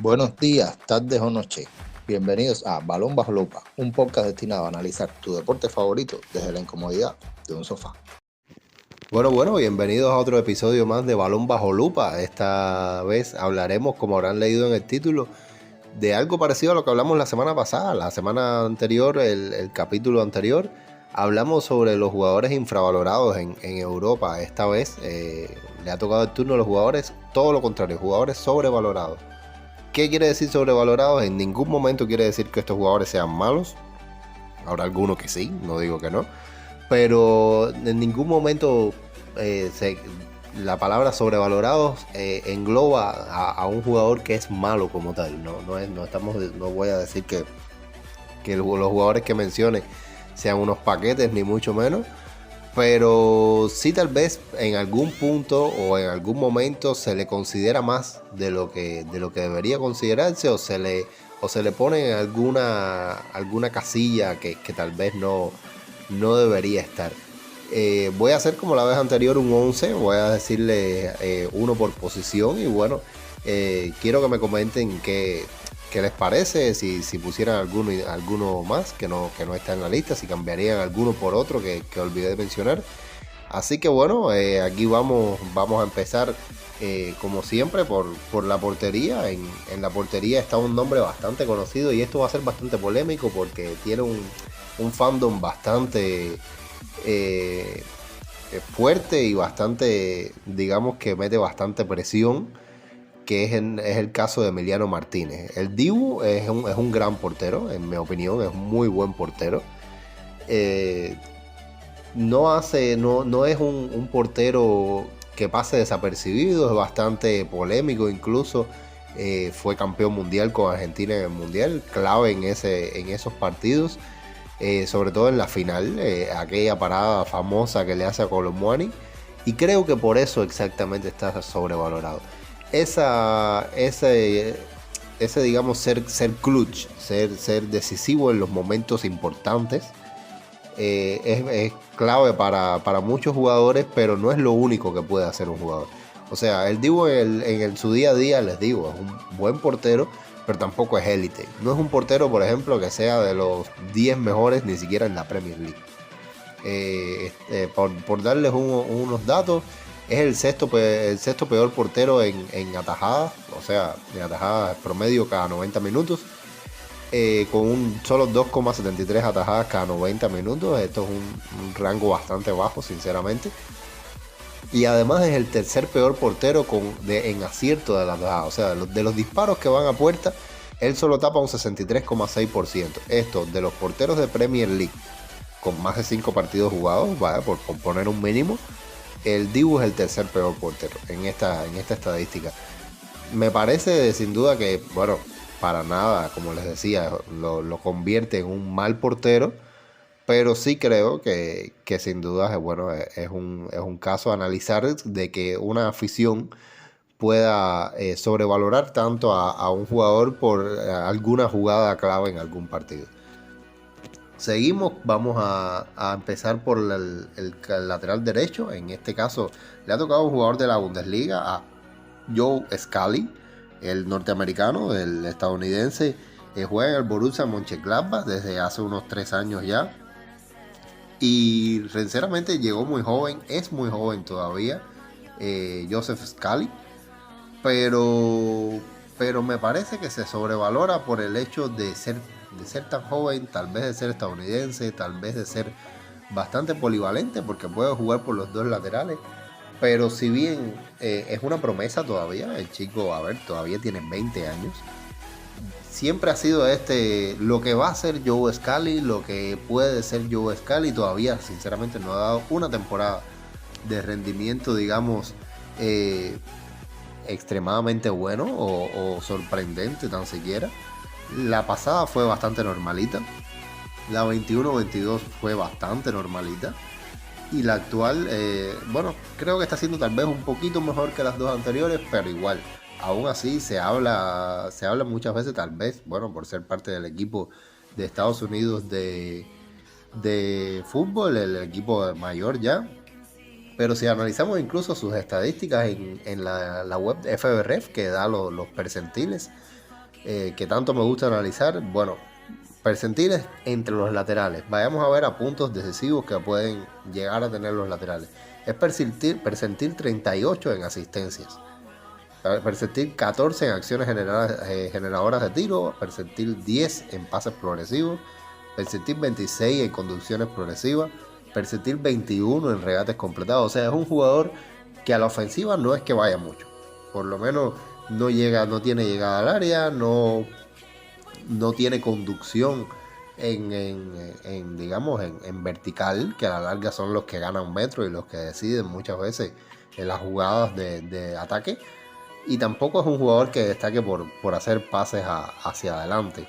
Buenos días, tardes o noches. Bienvenidos a Balón Bajo Lupa, un podcast destinado a analizar tu deporte favorito desde la incomodidad de un sofá. Bueno, bienvenidos a otro episodio más de Balón Bajo Lupa. Esta vez hablaremos, como habrán leído en el título, de algo parecido a lo que hablamos la semana pasada. La semana anterior, el capítulo anterior, hablamos sobre los jugadores infravalorados en Europa. Esta vez le ha tocado el turno a los jugadores, todo lo contrario, jugadores sobrevalorados. ¿Qué quiere decir sobrevalorados? En ningún momento quiere decir que estos jugadores sean malos. Habrá algunos que sí, no digo que no. Pero en ningún momento la palabra sobrevalorados engloba a un jugador que es malo como tal. No voy a decir que los jugadores que mencione sean unos paquetes, ni mucho menos. Pero sí, tal vez en algún punto o en algún momento se le considera más de lo que debería considerarse, o se le pone en alguna casilla que tal vez no debería estar. Voy a hacer como la vez anterior un 11, voy a decirle uno por posición y bueno, quiero que me comenten qué les parece, si pusieran alguno más que no está en la lista, si cambiarían alguno por otro que olvidé de mencionar. Así que bueno, aquí vamos a empezar como siempre por la portería. En la portería está un nombre bastante conocido y esto va a ser bastante polémico porque tiene un fandom bastante fuerte y bastante, digamos que mete bastante presión, que es el caso de Emiliano Martínez. El Dibu es un gran portero, en mi opinión, es un muy buen portero. Eh, no es un portero que pase desapercibido, es bastante polémico incluso. Fue campeón mundial con Argentina en el mundial, clave en esos partidos. Sobre todo en la final, aquella parada famosa que le hace a Colomwani, y creo que por eso exactamente está sobrevalorado. Ese digamos, ser clutch, ser decisivo en los momentos importantes, es clave para muchos jugadores, pero no es lo único que puede hacer un jugador. O sea, el Dibu en su día a día, les digo, es un buen portero, pero tampoco es élite. No es un portero, por ejemplo, que sea de los 10 mejores, ni siquiera en la Premier League. Por darles unos datos, es el sexto peor portero en atajadas, o sea, en atajadas promedio cada 90 minutos, con un solo 2,73 atajadas cada 90 minutos. Esto es un rango bastante bajo, sinceramente. Y además es el tercer peor portero en acierto de la tajada. O sea, de los disparos que van a puerta, él solo tapa un 63,6%. Esto de los porteros de Premier League con más de 5 partidos jugados, ¿vale? Por poner un mínimo, el Dibu es el tercer peor portero en esta estadística. Me parece sin duda que, bueno, para nada, como les decía, lo convierte en un mal portero, pero sí creo que sin duda bueno, es un caso a analizar, de que una afición pueda sobrevalorar tanto a un jugador por alguna jugada clave en algún partido. Seguimos, vamos a empezar por el lateral derecho. En este caso le ha tocado un jugador de la Bundesliga, a Joe Scally, el norteamericano, el estadounidense. Juega en el Borussia Mönchengladbach desde hace unos 3 años ya. Y sinceramente llegó muy joven, es muy joven todavía, Joseph Scally. Pero me parece que se sobrevalora por el hecho de ser tan joven, tal vez de ser estadounidense, tal vez de ser bastante polivalente, porque puede jugar por los dos laterales. Pero si bien es una promesa todavía, el chico, a ver, todavía tiene 20 años. Siempre ha sido lo que va a ser Joe Scally, lo que puede ser Joe Scally. Todavía, sinceramente, no ha dado una temporada de rendimiento, digamos, extremadamente bueno o sorprendente tan siquiera. La pasada fue bastante normalita. La 21-22 fue bastante normalita. Y la actual, bueno, creo que está siendo tal vez un poquito mejor que las dos anteriores, pero igual, aún así se habla muchas veces, tal vez, bueno, por ser parte del equipo de Estados Unidos de fútbol, el equipo mayor ya. Pero si analizamos incluso sus estadísticas en la web de FBref, que da los percentiles, que tanto me gusta analizar. Bueno, percentiles entre los laterales. Vayamos a ver a puntos decisivos que pueden llegar a tener los laterales. Es percentil 38 en asistencias, percentil 14 en acciones generadoras de tiro, percentil 10 en pases progresivos, percentil 26 en conducciones progresivas, percentil 21 en regates completados. O sea, es un jugador que a la ofensiva no es que vaya mucho. Por lo menos no tiene llegada al área, no tiene conducción digamos, en vertical, que a la larga son los que ganan metro y los que deciden muchas veces en las jugadas de ataque. Y tampoco es un jugador que destaque por hacer pases hacia adelante.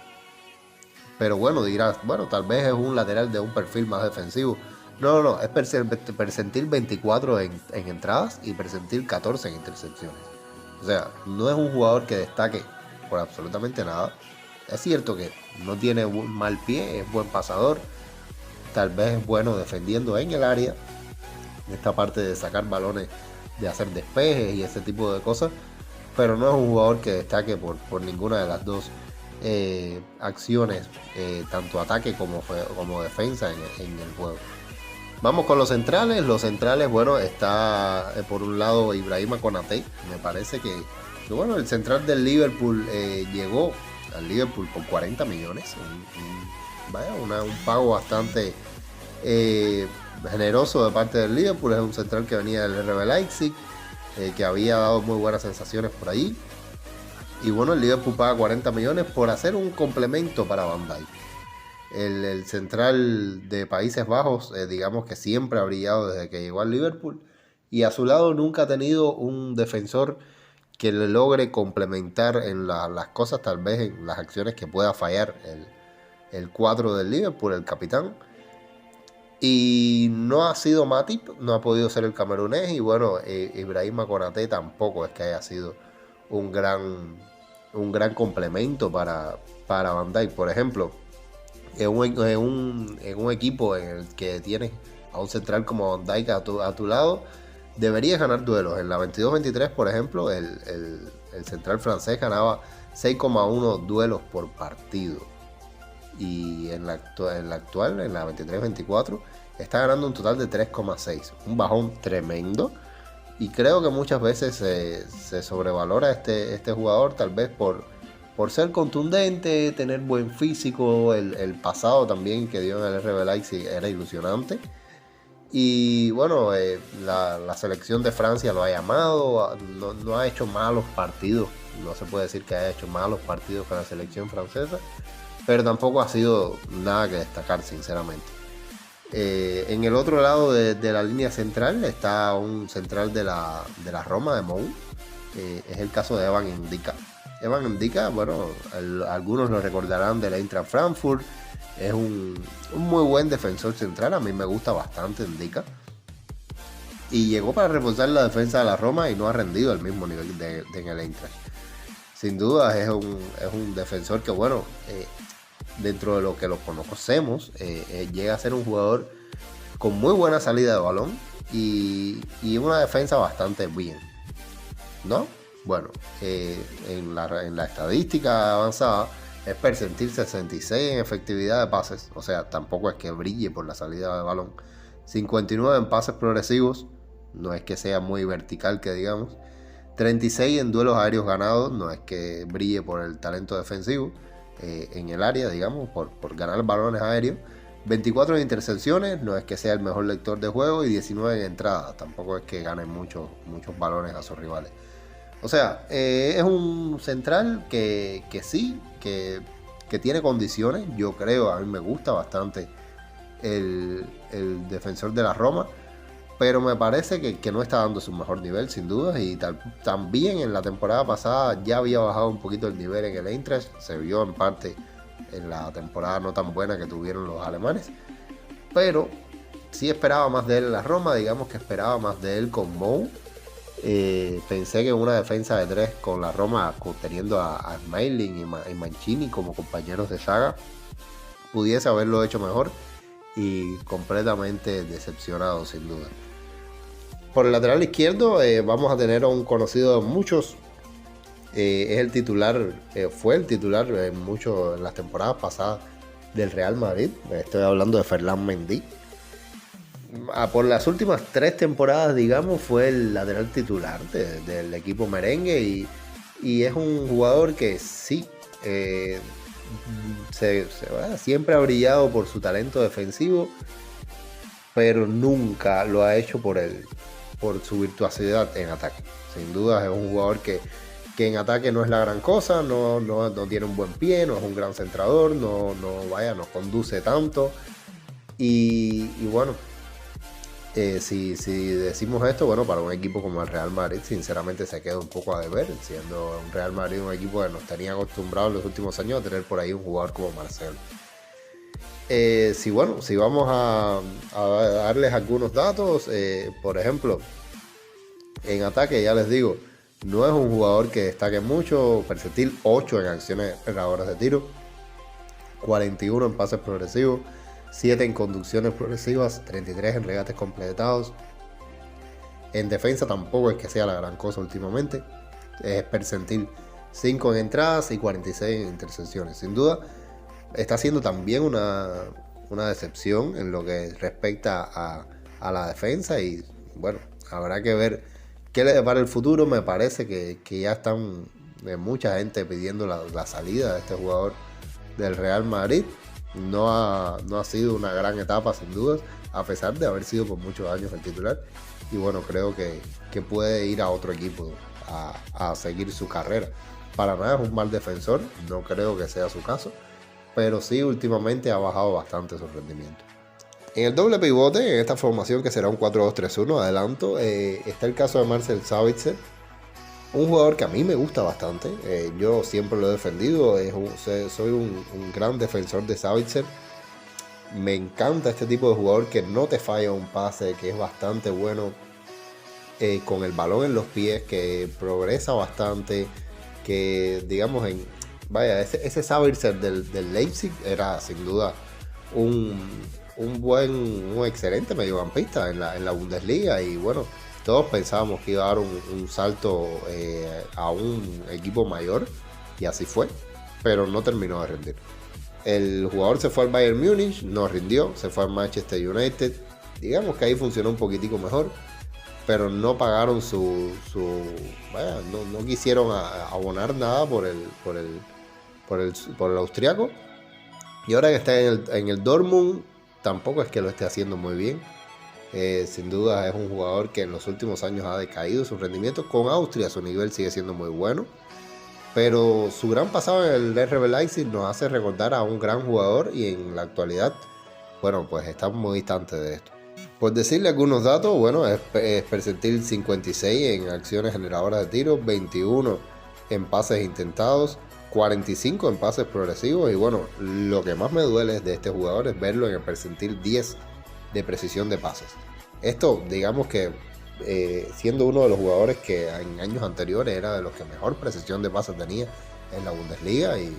Pero bueno, dirás, bueno, tal vez es un lateral de un perfil más defensivo. No, es percentil 24 en entradas y percentil 14 en intercepciones. O sea, no es un jugador que destaque por absolutamente nada. Es cierto que no tiene un mal pie, es buen pasador. Tal vez es bueno defendiendo en el área. Esta parte de sacar balones, de hacer despejes y ese tipo de cosas. Pero no es un jugador que destaque por ninguna de las dos acciones, tanto ataque como defensa en el juego. Vamos con los centrales. Los centrales, bueno, está por un lado Ibrahima Konaté. Me parece que bueno, el central del Liverpool llegó al Liverpool por 40 millones. Un pago bastante generoso de parte del Liverpool. Es un central que venía del RB Leipzig, que había dado muy buenas sensaciones por ahí. Y bueno, el Liverpool paga 40 millones por hacer un complemento para Van Dijk. El central de Países Bajos, digamos que siempre ha brillado desde que llegó al Liverpool. Y a su lado nunca ha tenido un defensor que le logre complementar en las cosas, tal vez en las acciones que pueda fallar el 4 del Liverpool, el capitán. Y no ha sido Matip, no ha podido ser el camerunés. Y bueno, Ibrahima Konaté tampoco es que haya sido un gran complemento para Van Dijk. Por ejemplo, en un equipo en el que tienes a un central como Van Dijk a tu lado, deberías ganar duelos. En la 22-23, por ejemplo, el central francés ganaba 6,1 duelos por partido. Y en la actual, en la 23-24, está ganando un total de 3,6. Un bajón tremendo. Y creo que muchas veces se sobrevalora este jugador, tal vez por ser contundente, tener buen físico. El pasado también que dio en el RB Leipzig era ilusionante. Y bueno, la selección de Francia lo ha llamado, no ha hecho malos partidos. No se puede decir que haya hecho malos partidos con la selección francesa, pero tampoco ha sido nada que destacar, sinceramente. En el otro lado de la línea central está un central de la Roma, de Mou. Es el caso de Evan Ndika. Evan Ndika, bueno, algunos lo recordarán del Eintracht Frankfurt. Es un muy buen defensor central. A mí me gusta bastante Ndika. Y llegó para reforzar la defensa de la Roma y no ha rendido al mismo nivel en el Eintracht. Sin duda es un defensor que, bueno, dentro de lo que lo conocemos, llega a ser un jugador con muy buena salida de balón y una defensa bastante bien, ¿no? Bueno, en la estadística avanzada es percentil 66 en efectividad de pases, o sea, tampoco es que brille por la salida de balón. 59 en pases progresivos, no es que sea muy vertical que digamos. 36 en duelos aéreos ganados, no es que brille por el talento defensivo en el área, digamos, por ganar balones aéreos. 24 en intercepciones, no es que sea el mejor lector de juego, y 19 en entradas, tampoco es que gane muchos balones a sus rivales. O sea, es un central que sí, que tiene condiciones. Yo creo, a mí me gusta bastante el defensor de la Roma, pero me parece que no está dando su mejor nivel, sin dudas. Y también en la temporada pasada ya había bajado un poquito el nivel en el Eintracht. Se vio en parte en la temporada no tan buena que tuvieron los alemanes, pero sí esperaba más de él en la Roma. Digamos que esperaba más de él con Mou. Pensé que una defensa de 3 con la Roma, teniendo a Smalling y Mancini como compañeros de saga, pudiese haberlo hecho mejor, y completamente decepcionado, sin duda. Por el lateral izquierdo vamos a tener a un conocido de muchos, es el titular, fue el titular en las temporadas pasadas del Real Madrid. Estoy hablando de Ferland Mendy. Por las últimas 3 temporadas, digamos, fue el lateral titular del equipo merengue y es un jugador que sí, siempre ha brillado por su talento defensivo, pero nunca lo ha hecho por su virtuosidad en ataque. Sin duda es un jugador que en ataque no es la gran cosa, no tiene un buen pie, no es un gran centrador, no conduce tanto. Y bueno, si decimos esto, bueno, para un equipo como el Real Madrid, sinceramente se queda un poco a deber, siendo un Real Madrid un equipo que nos tenía acostumbrados en los últimos años a tener por ahí un jugador como Marcelo. Si vamos a darles algunos datos, por ejemplo, en ataque, ya les digo, no es un jugador que destaque mucho, percentil 8 en acciones ganadoras de tiro, 41 en pases progresivos, 7 en conducciones progresivas, 33 en regates completados. En defensa tampoco es que sea la gran cosa últimamente, es percentil 5 en entradas y 46 en intercepciones. Sin duda, está siendo también una decepción en lo que respecta a la defensa y bueno, habrá que ver qué le depara el futuro. Me parece que ya están mucha gente pidiendo la salida de este jugador del Real Madrid. No ha sido una gran etapa sin dudas, a pesar de haber sido por muchos años el titular. Y bueno, creo que puede ir a otro equipo a seguir su carrera. Para nada es un mal defensor, no creo que sea su caso, pero sí últimamente ha bajado bastante su rendimiento. En el doble pivote, en esta formación que será un 4-2-3-1, adelanto, está el caso de Marcel Sabitzer, un jugador que a mí me gusta bastante. Yo siempre lo he defendido, soy un gran defensor de Sabitzer. Me encanta este tipo de jugador que no te falla un pase, que es bastante bueno con el balón en los pies, que progresa bastante, que digamos ese Sabitzer del Leipzig era sin duda un excelente mediocampista en la Bundesliga y bueno, todos pensábamos que iba a dar un salto a un equipo mayor y así fue, pero no terminó de rendir. El jugador se fue al Bayern Múnich, no rindió, se fue al Manchester United, digamos que ahí funcionó un poquitico mejor, pero no pagaron no quisieron abonar nada por el austriaco. Y ahora que está en el Dortmund, tampoco es que lo esté haciendo muy bien. Sin duda es un jugador que en los últimos años ha decaído su rendimiento. Con Austria su nivel sigue siendo muy bueno, pero su gran pasado en el RB Leipzig nos hace recordar a un gran jugador y en la actualidad, bueno, pues está muy distante de esto. Por decirle algunos datos, bueno, es percentil 56 en acciones generadoras de tiro, 21 en pases intentados, 45 en pases progresivos y bueno, lo que más me duele de este jugador es verlo en el percentil 10 de precisión de pases. Esto, digamos que siendo uno de los jugadores que en años anteriores era de los que mejor precisión de pases tenía en la Bundesliga y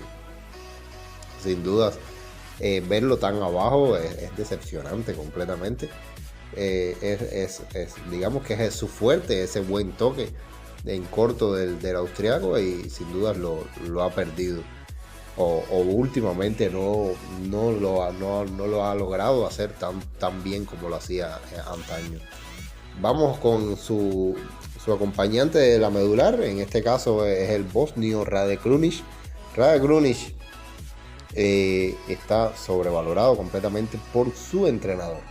sin dudas verlo tan abajo es decepcionante completamente. Digamos que es su fuerte, ese buen toque en corto del austriaco y sin dudas lo ha perdido o últimamente no lo ha logrado hacer tan bien como lo hacía antaño. Vamos con su acompañante de la medular, en este caso es el bosnio Rade Krunic. Rade Krunic está sobrevalorado completamente por su entrenador.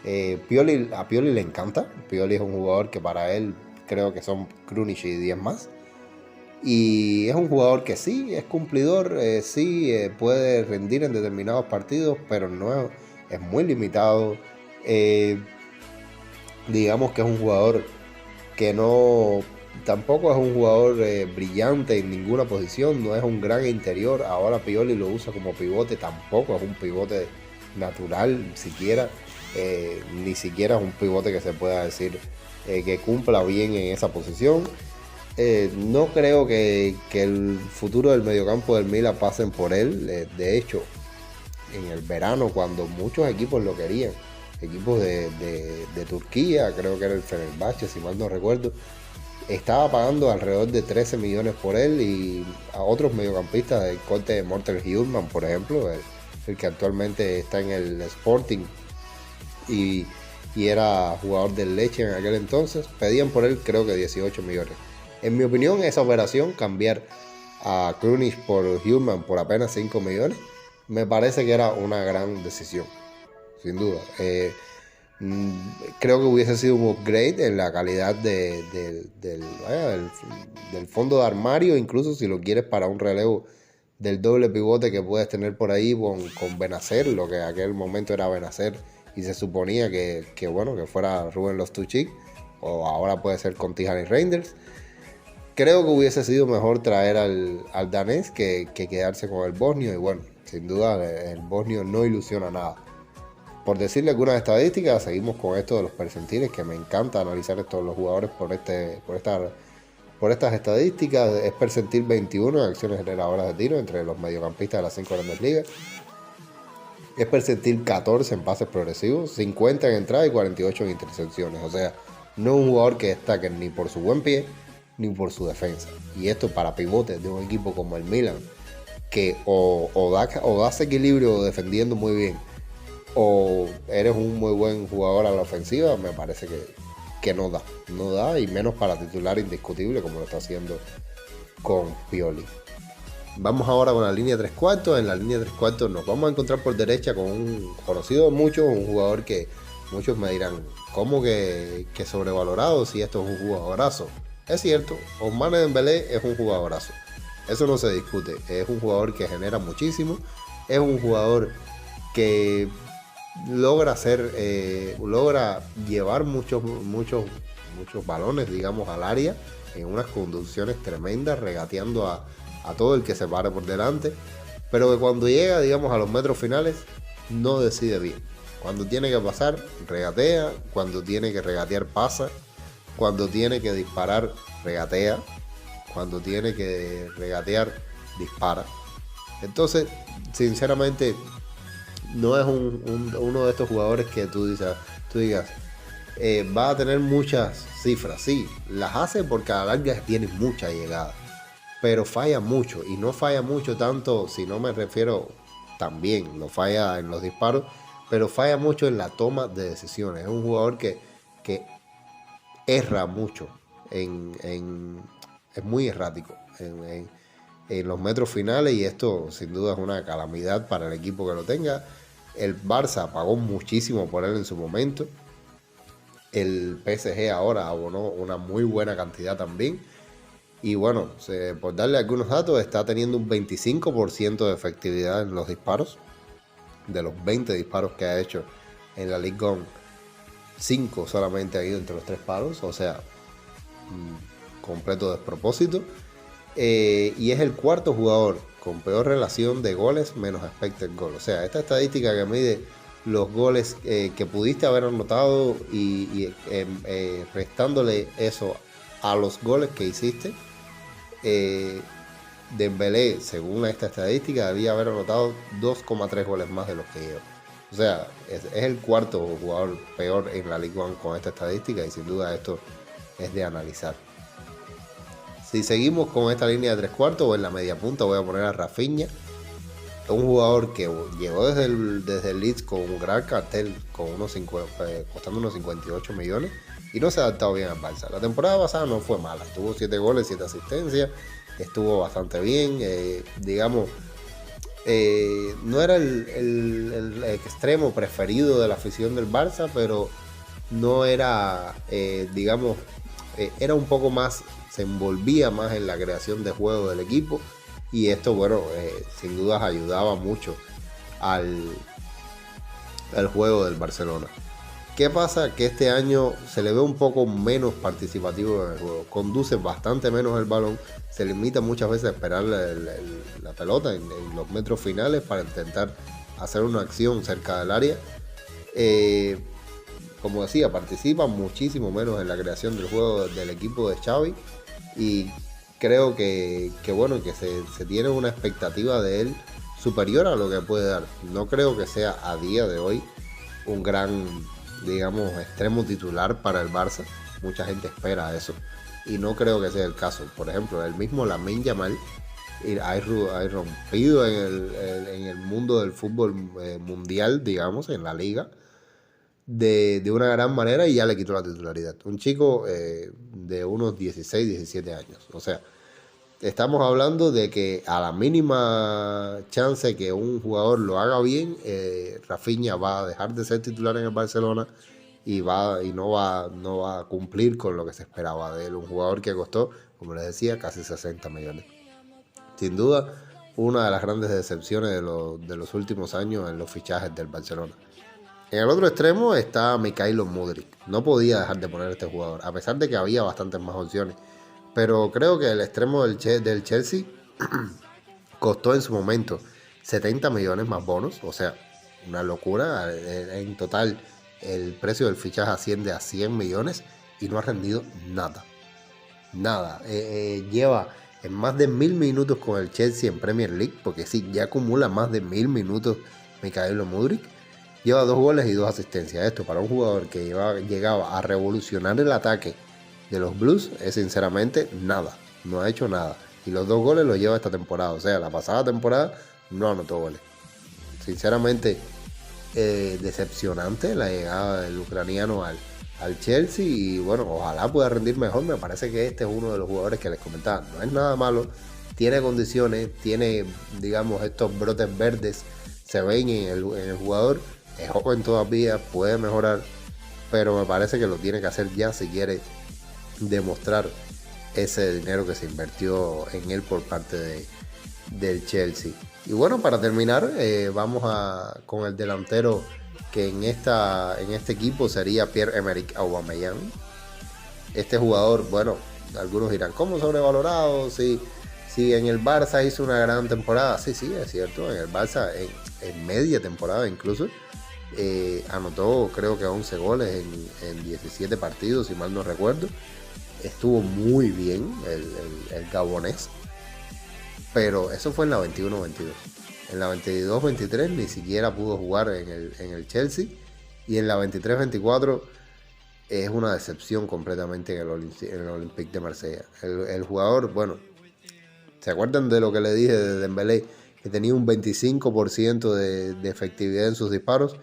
A Pioli le encanta. Pioli es un jugador que para él creo que son Krunic y 10 más. Y es un jugador que sí es cumplidor, puede rendir en determinados partidos, pero no es muy limitado. Digamos que es un jugador que tampoco es un jugador brillante en ninguna posición, no es un gran interior. Ahora Pioli lo usa como pivote, tampoco es un pivote natural siquiera. Ni siquiera es un pivote que se pueda decir que cumpla bien en esa posición. No creo que el futuro del mediocampo del Milan pasen por él. De hecho, en el verano, cuando muchos equipos lo querían, equipos de Turquía, creo que era el Fenerbahce, si mal no recuerdo, estaba pagando alrededor de 13 millones por él, y a otros mediocampistas del corte de Morten Hjulmand, por ejemplo, el que actualmente está en el Sporting y era jugador del Leche en aquel entonces, pedían por él creo que 18 millones. En mi opinión, esa operación, cambiar a Krunic por Hjulmand por apenas 5 millones, me parece que era una gran decisión, sin duda. Creo que hubiese sido un upgrade en la calidad del fondo de armario, incluso si lo quieres para un relevo del doble pivote que puedes tener por ahí con Benacer, lo que en aquel momento era Benacer y se suponía que fuera Ruben Loftus-Cheek, o ahora puede ser con Tijani Reinders. Creo que hubiese sido mejor traer al danés que quedarse con el bosnio, y bueno, sin duda el bosnio no ilusiona nada. Por decirle algunas estadísticas, seguimos con esto de los percentiles, que me encanta analizar estos los jugadores por estas estadísticas. Es percentil 21 en acciones generadoras de tiro entre los mediocampistas de las 5 grandes ligas. Es percentil 14 en pases progresivos, 50 en entrada y 48 en intercepciones. O sea, no es un jugador que destaque ni por su buen pie ni por su defensa. Y esto para pivotes de un equipo como el Milan, que o das equilibrio defendiendo muy bien, o eres un muy buen jugador a la ofensiva, me parece que no da, y menos para titular indiscutible como lo está haciendo con Pioli. Vamos ahora con la línea 3/4. En la línea 3/4 nos vamos a encontrar por derecha con un conocido de muchos, un jugador que muchos me dirán, ¿cómo que sobrevalorado si esto es un jugadorazo? Es cierto, Ousmane Dembélé es un jugadorazo, eso no se discute. Es un jugador que genera muchísimo, es un jugador que logra llevar muchos balones, digamos, al área en unas conducciones tremendas, regateando a todo el que se pare por delante, pero que cuando llega, digamos, a los metros finales no decide bien. Cuando tiene que pasar, regatea; cuando tiene que regatear, pasa; cuando tiene que disparar, regatea; cuando tiene que regatear, dispara. Entonces, sinceramente, no es uno de estos jugadores que tú digas, va a tener muchas cifras. Sí, las hace porque a la larga tiene mucha llegada, pero falla mucho, y no falla mucho tanto, si no me refiero, también lo falla en los disparos, pero falla mucho en la toma de decisiones. Es un jugador que erra mucho, es muy errático en los metros finales, y esto sin duda es una calamidad para el equipo que lo tenga. El Barça pagó muchísimo por él en su momento. El PSG ahora abonó una muy buena cantidad también. Y bueno, por darle algunos datos, está teniendo un 25% de efectividad en los disparos. De los 20 disparos que ha hecho en la Ligue 1, 5 solamente ha ido entre los 3 palos. O sea, completo despropósito. Y es el cuarto jugador con peor relación de goles menos expected goal. O sea, esta estadística que mide los goles que pudiste haber anotado y restándole eso a los goles que hiciste. Dembélé, según esta estadística, debía haber anotado 2,3 goles más de los que lleva. O sea, es el cuarto jugador peor en la Ligue 1 con esta estadística, y sin duda esto es de analizar. Si seguimos con esta línea de 3/4, o en la media punta voy a poner a Rafinha, un jugador que llegó desde el Leeds con un gran cartel, costando unos 58 millones, y no se ha adaptado bien al Barça. La temporada pasada no fue mala, tuvo 7 goles, 7 asistencias, estuvo bastante bien, digamos, no era el extremo preferido de la afición del Barça, pero no era, digamos, era un poco más, se envolvía más en la creación de juego del equipo, y esto, bueno, sin dudas ayudaba mucho al juego del Barcelona. ¿Qué pasa? Que este año se le ve un poco menos participativo en el juego, conduce bastante menos el balón, se limita muchas veces a esperar la pelota en los metros finales para intentar hacer una acción cerca del área. Como decía, participa muchísimo menos en la creación del juego del equipo de Xavi, y creo que se tiene una expectativa de él superior a lo que puede dar. No creo que sea a día de hoy un gran, digamos, extremo titular para el Barça. Mucha gente espera eso, y no creo que sea el caso. Por ejemplo, el mismo Lamine Yamal ha irrumpido en el mundo del fútbol mundial, digamos, en la liga, de una gran manera y ya le quitó la titularidad. Un chico de unos 16, 17 años. O sea, estamos hablando de que a la mínima chance que un jugador lo haga bien, Rafinha va a dejar de ser titular en el Barcelona y no va a cumplir con lo que se esperaba de él. Un jugador que costó, como les decía, casi 60 millones. Sin duda, una de las grandes decepciones de los últimos años en los fichajes del Barcelona. En el otro extremo está Mykhailo Mudryk. No podía dejar de poner a este jugador, a pesar de que había bastantes más opciones. Pero creo que el extremo del Chelsea costó en su momento 70 millones más bonos. O sea, una locura. En total, el precio del fichaje asciende a 100 millones y no ha rendido nada. Nada. Lleva en más de 1000 minutos con el Chelsea en Premier League, porque sí, ya acumula más de 1000 minutos Mykhailo Mudryk. Lleva 2 goles y 2 asistencias. Esto para un jugador que llegaba a revolucionar el ataque de los Blues es sinceramente nada. No ha hecho nada. Y los 2 goles los lleva esta temporada. O sea, la pasada temporada no anotó goles. Sinceramente, decepcionante la llegada del ucraniano al Chelsea. Y bueno, ojalá pueda rendir mejor. Me parece que este es uno de los jugadores que les comentaba. No es nada malo. Tiene condiciones. Tiene, digamos, estos brotes verdes. Se ven en el jugador. Es joven todavía, puede mejorar, pero me parece que lo tiene que hacer ya si quiere demostrar ese dinero que se invirtió en él por parte del Chelsea. Y bueno, para terminar, vamos con el delantero que en este equipo sería Pierre-Emerick Aubameyang. Este jugador, bueno, algunos dirán, ¿cómo sobrevalorado? Si en el Barça hizo una gran temporada. Sí, es cierto, en el Barça, en media temporada incluso, anotó creo que 11 goles en 17 partidos, si mal no recuerdo. Estuvo muy bien el gabonés, pero eso fue en la 21-22. En la 22-23 ni siquiera pudo jugar en el Chelsea, y en la 23-24 es una decepción completamente en el Olympique de Marsella. El jugador, bueno, ¿se acuerdan de lo que le dije de Dembélé? Que tenía un 25% de efectividad en sus disparos.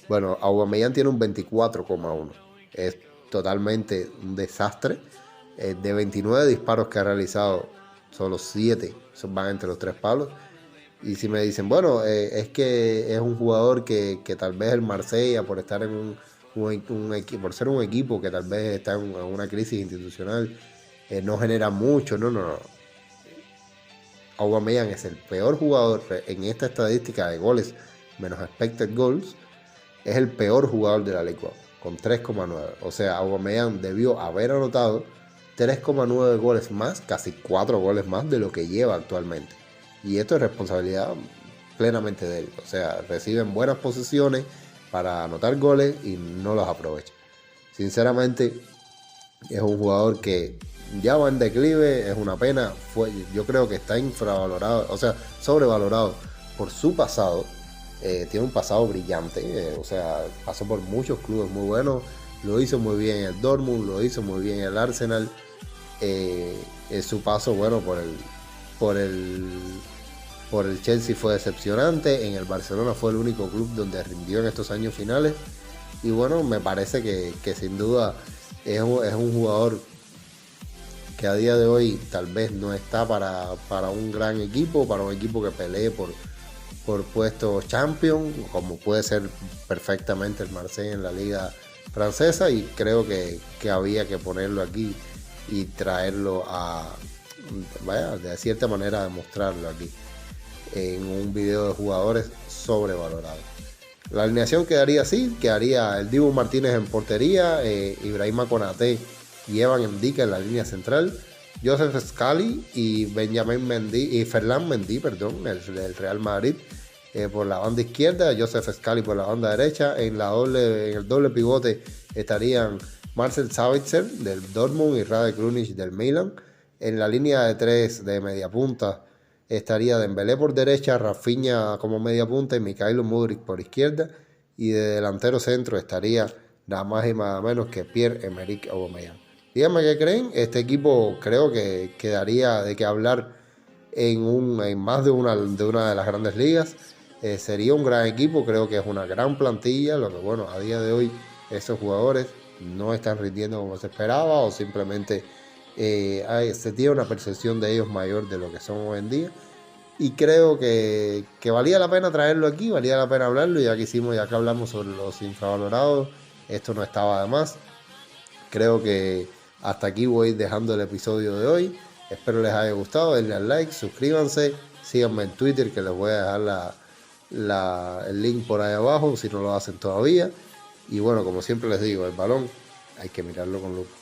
Bueno, Aubameyang tiene un 24,1. Es totalmente un desastre. De 29 disparos que ha realizado, solo 7 van entre los 3 palos. Y si me dicen, bueno, es que es un jugador que tal vez el Marsella, por estar en por ser un equipo que tal vez está en una crisis institucional, no genera mucho. No. Aubameyang es el peor jugador en esta estadística de goles menos expected goals. Es el peor jugador de la Liga, con 3,9. O sea, Aubameyang debió haber anotado 3,9 goles más, casi 4 goles más de lo que lleva actualmente. Y esto es responsabilidad plenamente de él. O sea, reciben buenas posiciones para anotar goles y no los aprovecha. Sinceramente, es un jugador que ya va en declive, es una pena. Yo creo que está infravalorado, o sea, sobrevalorado por su pasado. Tiene un pasado brillante, o sea, pasó por muchos clubes muy buenos, lo hizo muy bien en el Dortmund, lo hizo muy bien en el Arsenal. Su paso, bueno, por el Chelsea fue decepcionante. En el Barcelona fue el único club donde rindió en estos años finales. Y bueno, me parece que sin duda es un jugador que a día de hoy tal vez no está para un gran equipo, para un equipo que pelee por puestos champion, como puede ser perfectamente el Marsella en la liga francesa. Y creo que había que ponerlo aquí y traerlo de cierta manera demostrarlo aquí en un video de jugadores sobrevalorados. La alineación quedaría así: quedaría el Dibu Martínez en portería, Ibrahima Konaté y Evan Ndicka en la línea central, Joseph Scally y Ferland Mendy, del Real Madrid, por la banda izquierda, Joseph Scally por la banda derecha. En el doble pivote estarían Marcel Sabitzer del Dortmund y Rade Krunic del Milan. En la línea de 3 de media punta estaría Dembélé por derecha, Rafinha como media punta y Mykhailo Mudryk por izquierda. Y de delantero centro estaría nada más y nada menos que Pierre-Emerick Aubameyang. Díganme qué creen. Este equipo creo que quedaría de qué hablar en más de una de las grandes ligas. Sería un gran equipo, creo que es una gran plantilla, lo que bueno, a día de hoy esos jugadores no están rindiendo como se esperaba o simplemente se tiene una percepción de ellos mayor de lo que son hoy en día. Y creo que valía la pena traerlo aquí, valía la pena hablarlo, ya que hablamos sobre los infravalorados, esto no estaba de más. Creo que hasta aquí voy dejando el episodio de hoy. Espero les haya gustado, denle al like, suscríbanse, síganme en Twitter que les voy a dejar el link por ahí abajo si no lo hacen todavía. Y bueno, como siempre les digo, el balón hay que mirarlo con lupa.